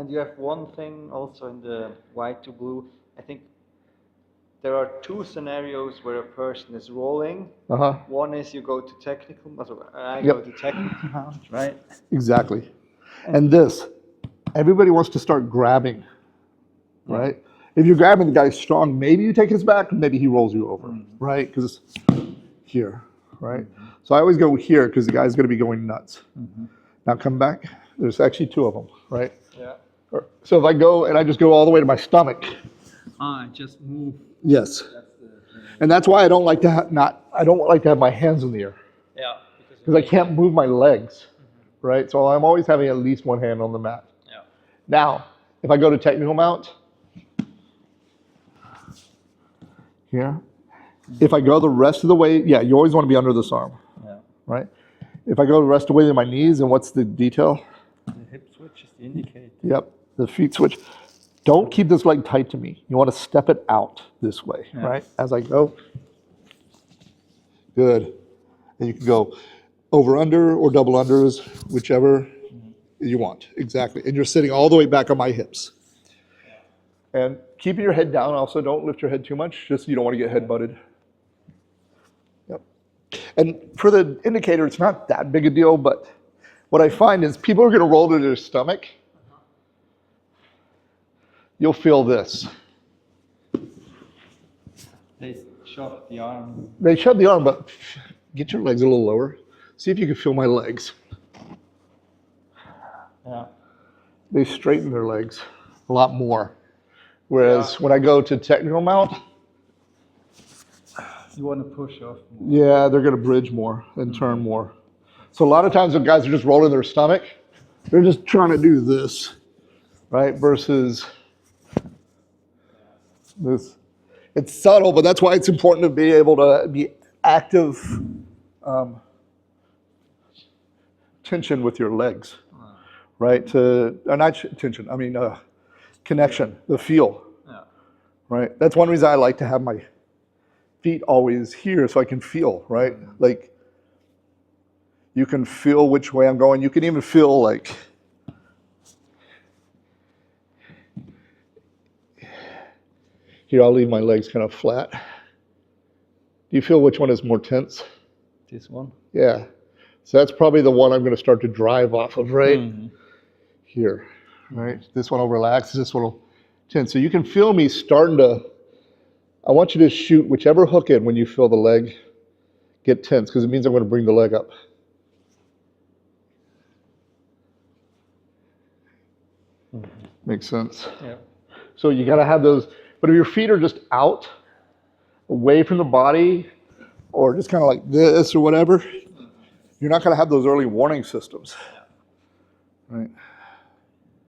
And you have one thing also in the white to blue. I think there are two scenarios where a person is rolling. One is you go to technical, I go to technical mount, right? Exactly. And this, everybody wants to start grabbing, right? If you're grabbing the guy strong, maybe you take his back, maybe he rolls you over, right? Because here, right? So I always go here because the guy's going to be going nuts. Now come back. There's actually two of them, right? Yeah. So if I go and I just go all the way to my stomach. Just move. Yes. And that's why I don't like to have my hands in the air. Yeah. Because I can't move my legs, right? So I'm always having at least one hand on the mat. Yeah. Now, if I go to technical mount, here, if I go the rest of the way, yeah, you always want to be under this arm, right? If I go the rest of the way to my knees, and what's the detail? The hip switch is the indicator. Yep, the feet switch. Don't keep this leg tight to me. You want to step it out this way, right? As I go. Good. And you can go over under or double unders, whichever you want. Exactly. And you're sitting all the way back on my hips. And keeping your head down also, don't lift your head too much, just so you don't want to get head butted. Yep. And for the indicator, it's not that big a deal, but what I find is people are going to roll to their stomach. You'll feel this. They shove the arm. They shove the arm, but get your legs a little lower. See if you can feel my legs. Yeah. They straighten their legs a lot more. Whereas when I go to technical mount, you want to push off more. Yeah, they're going to bridge more and turn more. So a lot of times when guys are just rolling their stomach, they're just trying to do this, right? Versus this. It's subtle, but that's why it's important to be able to be active tension with your legs, right? Not tension, I mean connection, the feel, right? That's one reason I like to have my feet always here so I can feel, right? Like you can feel which way I'm going. You can even feel like, here I'll leave my legs kind of flat. Do you feel which one is more tense? This one? Yeah. So that's probably the one I'm going to start to drive off of right here, right? This one will relax, this one will tense. So you can feel me starting to, I want you to shoot whichever hook in when you feel the leg get tense, because it means I'm going to bring the leg up. Makes sense? Yeah. So you got to have those, but if your feet are just out, away from the body, or just kind of like this or whatever, you're not going to have those early warning systems, right?